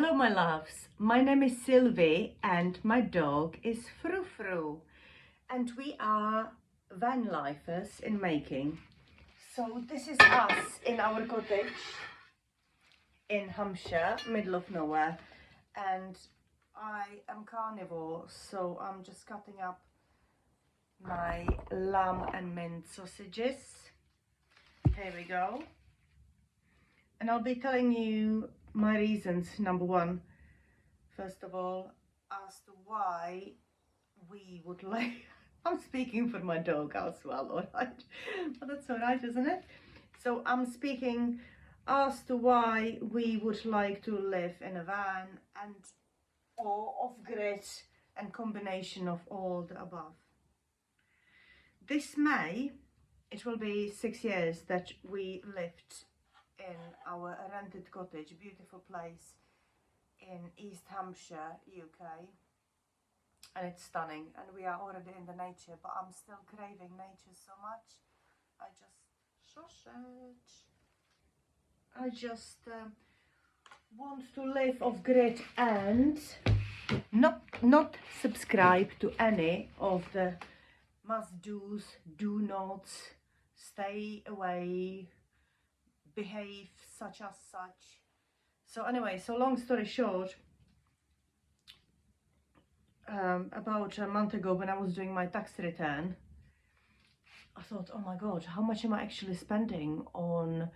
Hello my loves, my name is Sylvie and my dog is FruFru and we are van lifers in making. So this is us in our cottage in Hampshire, middle of nowhere, and I am carnivore, so I'm just cutting up my lamb and mint sausages. Here we go. And I'll be telling you my reasons. Number one, first of all, as to why we would like, I'm speaking for my dog as well, alright? But that's alright, isn't it? So I'm speaking as to why we would like to live in a van and or off-grid and combination of all the above. This May, it will be 6 years that we lived in our rented cottage, beautiful place in East Hampshire, UK, and it's stunning, and we are already in the nature, but I'm still craving nature so much. I just want to live off grid and not subscribe to any of the must do's, do nots, stay away, behave such as such. So anyway, so long story short, about a month ago when I was doing my tax return, I thought, oh my god, how much am I actually spending on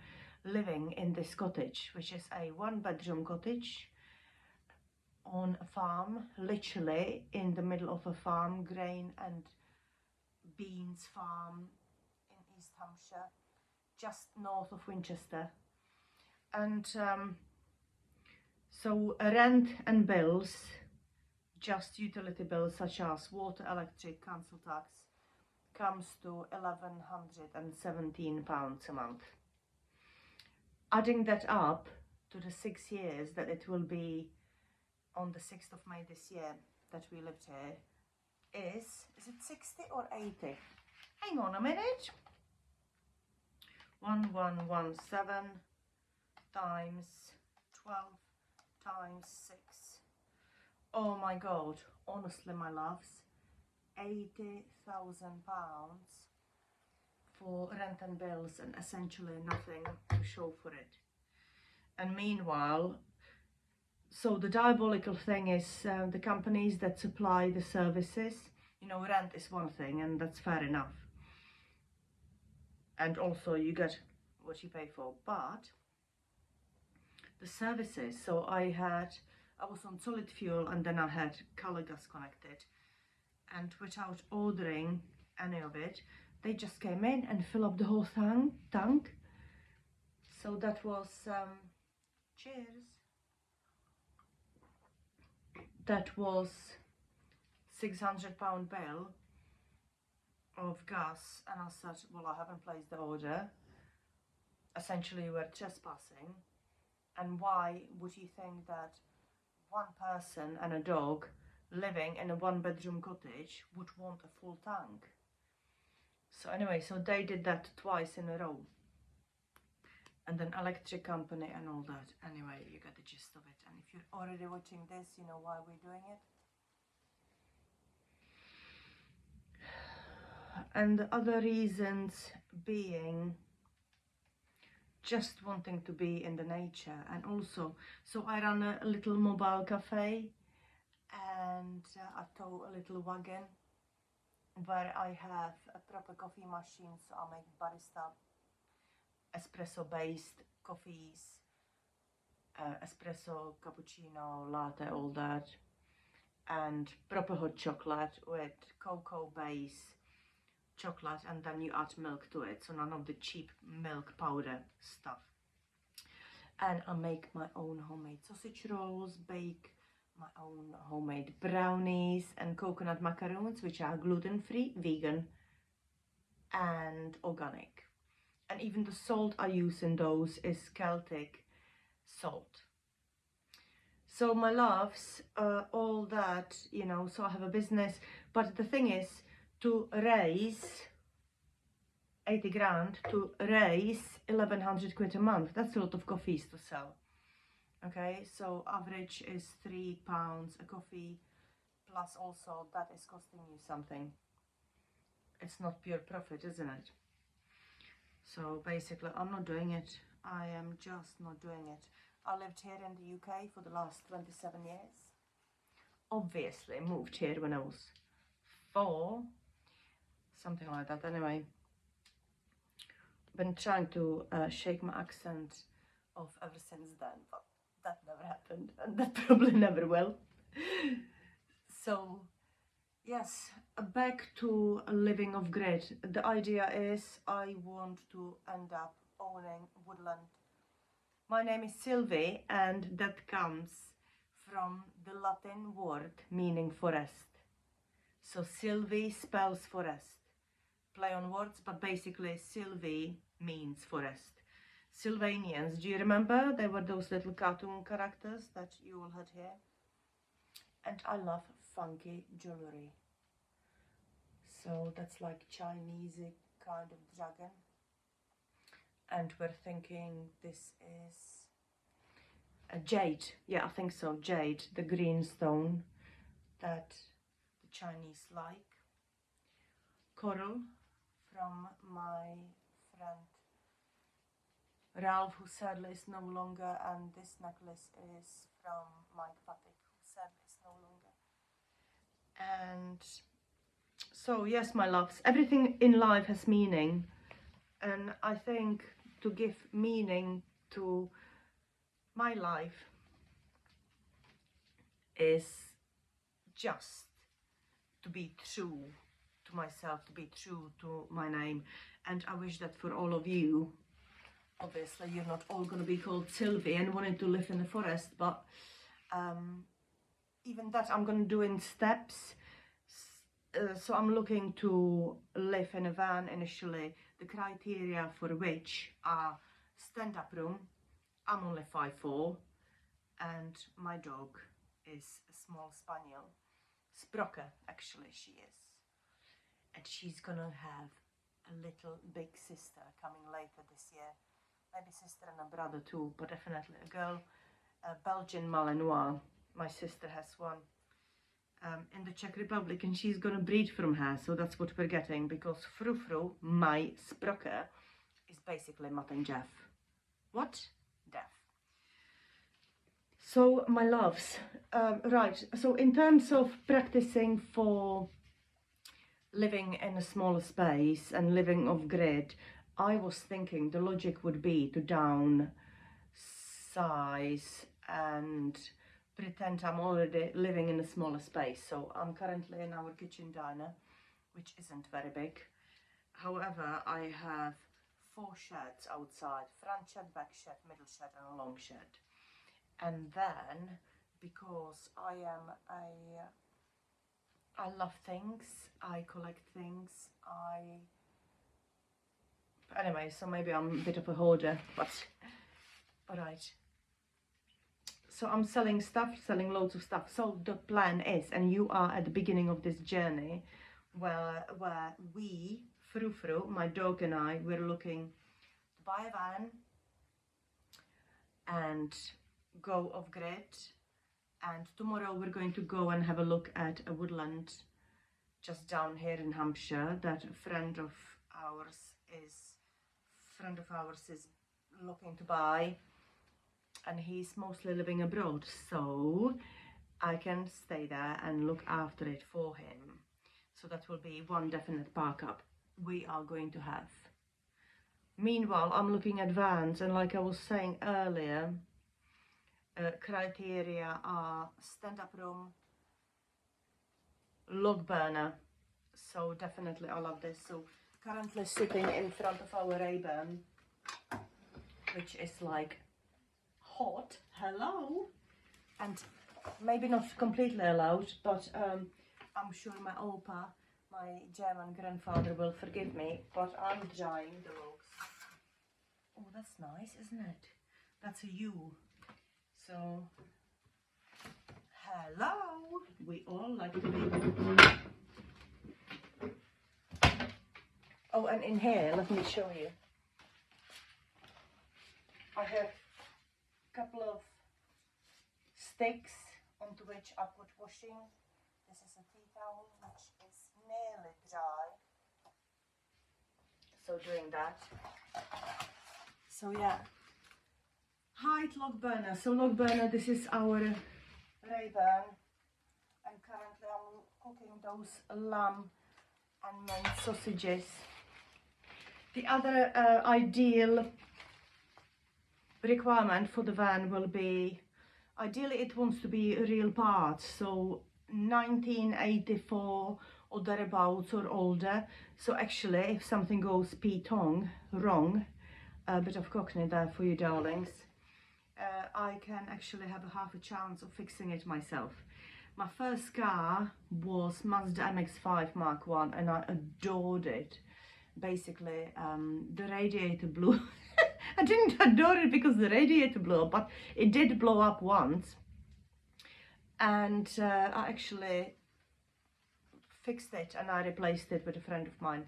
living in this cottage, which is a one-bedroom cottage on a farm, literally in the middle of a farm, grain and beans farm in East Hampshire, just north of Winchester. And so rent and bills, just utility bills such as water, electric, council tax, comes to £1,117 a month. Adding that up to the 6 years that it will be on the 6th of May this year that we lived here, is it 60 or 80? Hang on a minute. 1117 times 12 times 6. Oh my god, honestly my loves, £80,000 for rent and bills and essentially nothing to show for it. And meanwhile, so the diabolical thing is the companies that supply the services, you know, rent is one thing and that's fair enough. And also you get what you pay for, but the services, so I was on solid fuel and then I had color gas connected, and without ordering any of it, they just came in and filled up the whole tank. So that was, cheers, that was £600 bill of gas, and I said, well, I haven't placed the order. Essentially we're trespassing, and why would you think that one person and a dog living in a one-bedroom cottage would want a full tank? So anyway, so they did that twice in a row, and then electric company and all that. Anyway, you get the gist of it, and if you're already watching this, you know why we're doing it. And the other reasons being just wanting to be in the nature, and also, so I run a little mobile cafe, and I tow a little wagon where I have a proper coffee machine, so I make barista espresso based coffees, espresso, cappuccino, latte, all that, and proper hot chocolate with cocoa base chocolate, and then you add milk to it, so none of the cheap milk powder stuff. And I make my own homemade sausage rolls, bake my own homemade brownies and coconut macaroons, which are gluten-free, vegan and organic. And even the salt I use in those is Celtic salt. So my loves, all that, you know, so I have a business, but the thing is, to raise 80 grand, to raise 1100 quid a month, that's a lot of coffees to sell. Okay, so average is £3 a coffee, plus also that is costing you something. It's not pure profit, isn't it? So basically I'm not doing it. I am just not doing it. I lived here in the UK for the last 27 years. Obviously moved here when I was 4, something like that. Anyway, been trying to shake my accent off ever since then, but that never happened, and that probably never will. So yes, back to living off grid. The idea is I want to end up owning woodland. My name is Sylvie, and that comes from the Latin word meaning forest. So Sylvie spells forest. Play on words, but basically Sylvie means forest. Sylvanians, do you remember? They were those little cartoon characters that you all had here. And I love funky jewellery. So that's like Chinese kind of dragon. And we're thinking this is a jade. Yeah, I think so, jade, the green stone that the Chinese like. Coral from my friend Ralph, who sadly is no longer, and this necklace is from Mike Patik, who sadly is no longer. And so yes, my loves, everything in life has meaning, and I think to give meaning to my life is just to be true to myself, to be true to my name. And I wish that for all of you. Obviously you're not all going to be called Sylvie and wanting to live in the forest, but even that I'm going to do in steps. So I'm looking to live in a van initially, the criteria for which are stand-up room. I'm only 5'4", and my dog is a small spaniel. Sprocker, actually, she is. And she's gonna have a little big sister coming later this year. Maybe sister and a brother too, but definitely a girl. A Belgian Malinois. My sister has one in the Czech Republic, and she's gonna breed from her, so that's what we're getting, because FruFru, my Sprocker, is basically Mutt and Jeff. What? Deaf. So my loves, right, so in terms of practicing for living in a smaller space and living off grid, I was thinking the logic would be to downsize and pretend I'm already living in a smaller space. So I'm currently in our kitchen diner, which isn't very big. However, I have 4 sheds outside: front shed, back shed, middle shed and a long shed. And then, because I love things, I collect things, anyway, so maybe I'm a bit of a hoarder, but alright. So I'm selling stuff, selling loads of stuff. So the plan is, and you are at the beginning of this journey, where we, FruFru, my dog and I, we're looking to buy a van and go off grid. And tomorrow we're going to go and have a look at a woodland just down here in Hampshire that a friend of ours is looking to buy, and he's mostly living abroad, so I can stay there and look after it for him. So that will be one definite park up we are going to have. Meanwhile, I'm looking at vans, and like I was saying earlier, criteria are stand-up room, log burner. So definitely I love this. So currently sitting in front of our Rayburn, which is like hot. Hello. And maybe not completely allowed, but I'm sure my opa, my German grandfather, will forgive me, but I'm drying the logs. Oh, that's nice, isn't it? That's a U. So, hello. We all like to be. Oh, and in here, let me show you. I have a couple of sticks onto which I put washing. This is a tea towel which is nearly dry. So doing that. So yeah. Hide log burner. So log burner, this is our Rayburn, and currently I'm cooking those lamb and minced sausages. The other ideal requirement for the van will be, ideally it wants to be real parts, so 1984 or thereabouts or older. So actually if something goes wrong, a bit of Cockney there for you darlings, I can actually have half a chance of fixing it myself. My first car was Mazda MX-5 Mark 1 and I adored it. Basically the radiator blew. I didn't adore it because the radiator blew up, but it did blow up once, and I actually fixed it and I replaced it with a friend of mine.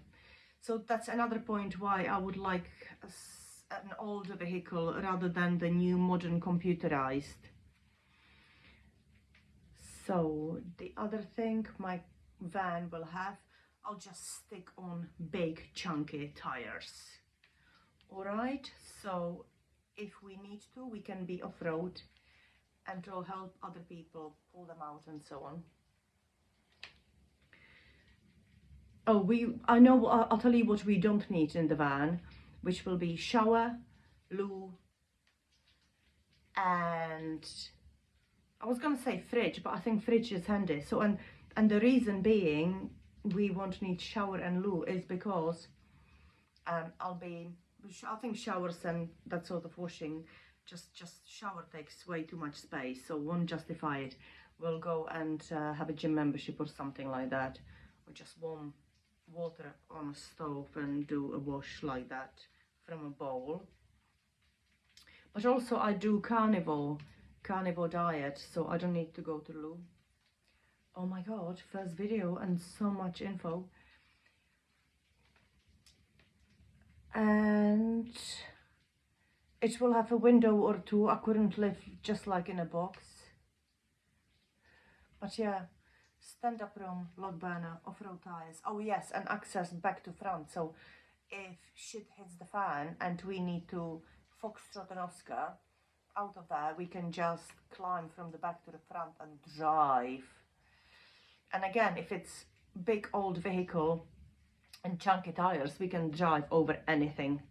So that's another point why I would like an older vehicle rather than the new modern computerized. So the other thing my van will have, I'll just stick on big chunky tires. Alright, so if we need to, we can be off-road and to help other people pull them out and so on. Oh, I know, I'll tell you what we don't need in the van, which will be shower, loo, and I was gonna say fridge, but I think fridge is handy. So, and the reason being we won't need shower and loo is because I think showers and that sort of washing, just shower takes way too much space, so won't justify it. We'll go and have a gym membership or something like that, or just warm water on a stove and do a wash like that from a bowl. But also I do carnivore diet, so I don't need to go to the loo. Oh my god, first video and so much info. And it will have a window or two. I couldn't live just like in a box. But yeah, stand-up room, log burner, off-road tires. Oh yes, and access back to front. So if shit hits the fan and we need to foxtrot an Oscar out of there, we can just climb from the back to the front and drive. And again, if it's big old vehicle and chunky tires, we can drive over anything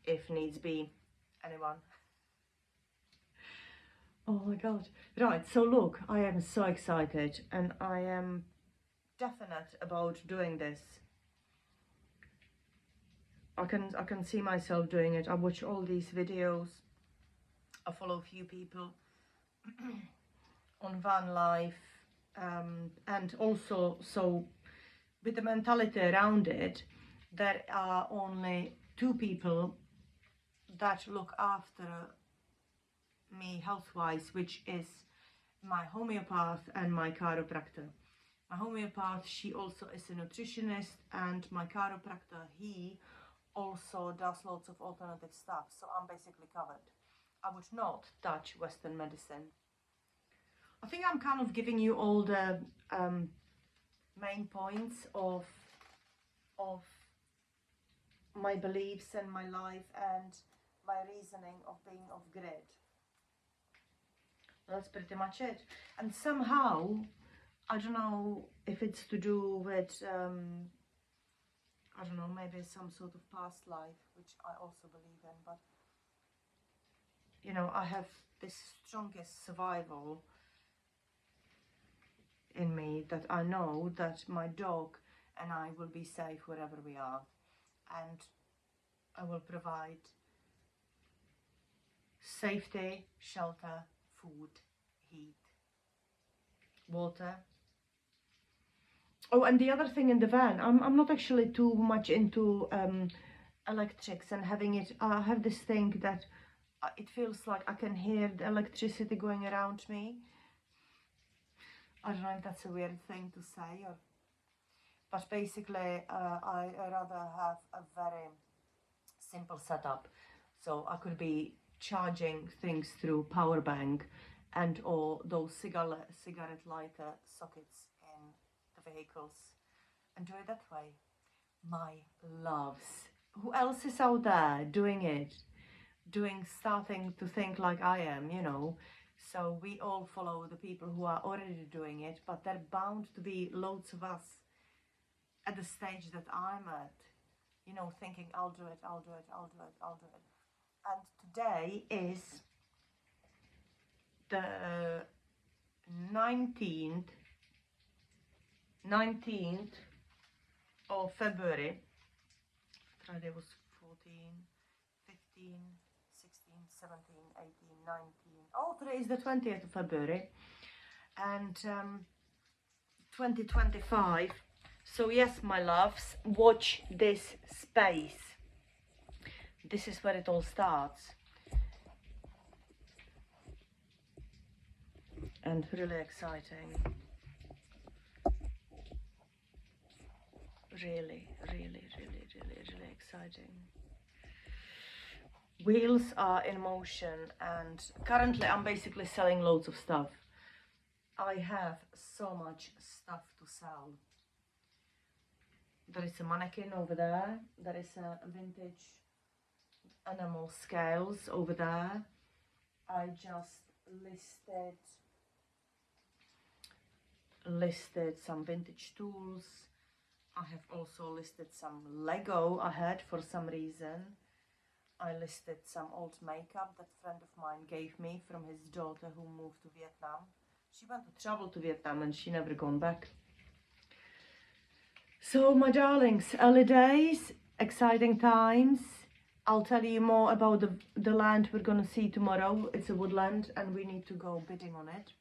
if needs be. Anyone? Oh my god. Right, so look, I am so excited and I am definite about doing this. I can see myself doing it. I watch all these videos. I follow a few people on van life, and also, so with the mentality around it, there are only two people that look after me health-wise, which is my homeopath and my chiropractor. My homeopath, she also is a nutritionist, and my chiropractor, he also does lots of alternative stuff, so I'm basically covered. I would not touch Western medicine. I think I'm kind of giving you all the main points of my beliefs and my life and my reasoning of being off grid. That's pretty much it. And somehow, I don't know if it's to do with I don't know, maybe some sort of past life, which I also believe in, but you know, I have this strongest survival in me, that I know that my dog and I will be safe wherever we are, and I will provide safety, shelter, food, heat, water. Oh, and the other thing in the van, I'm not actually too much into electrics and having it. I have this thing that it feels like I can hear the electricity going around me. I don't know if that's a weird thing to say, but basically I rather have a very simple setup. So I could be charging things through power bank and or those cigarette lighter sockets in the vehicles, and do it that way. My loves, who else is out there doing it, starting to think like I am, you know? So we all follow the people who are already doing it, but there are bound to be loads of us at the stage that I'm at, you know, thinking I'll do it, I'll do it, I'll do it, I'll do it. And today is the 19th of February. Friday was 14, 15, 16, 17, 18, 19. Oh, today is the 20th of February. And 2025. So yes, my loves, watch this space. This is where it all starts. And really exciting. Really, really, really, really, really exciting. Wheels are in motion, and currently I'm basically selling loads of stuff. I have so much stuff to sell. There is a mannequin over there. There is a vintage animal scales over there. I just listed some vintage tools. I have also listed some Lego ahead for some reason. I listed some old makeup that a friend of mine gave me from his daughter who moved to Vietnam. She went to travel to Vietnam and she never gone back. So my darlings, early days, exciting times. I'll tell you more about the land we're gonna see tomorrow. It's a woodland and we need to go bidding on it.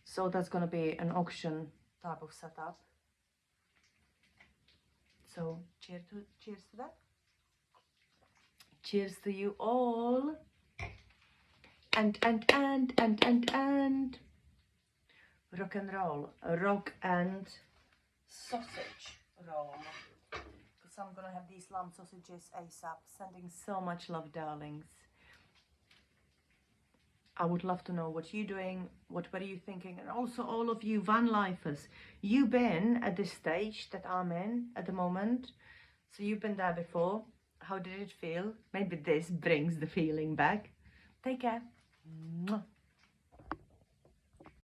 So that's gonna be an auction type of setup. So cheers to that. Cheers to you all. And rock and roll, rock and sausage roll. Because I'm gonna have these lamb sausages ASAP. Sending so much love, darlings. I would love to know what you're doing, what were you thinking, and also all of you van lifers. You've been at this stage that I'm in at the moment, so you've been there before. How did it feel? Maybe this brings the feeling back. Take care. Mwah.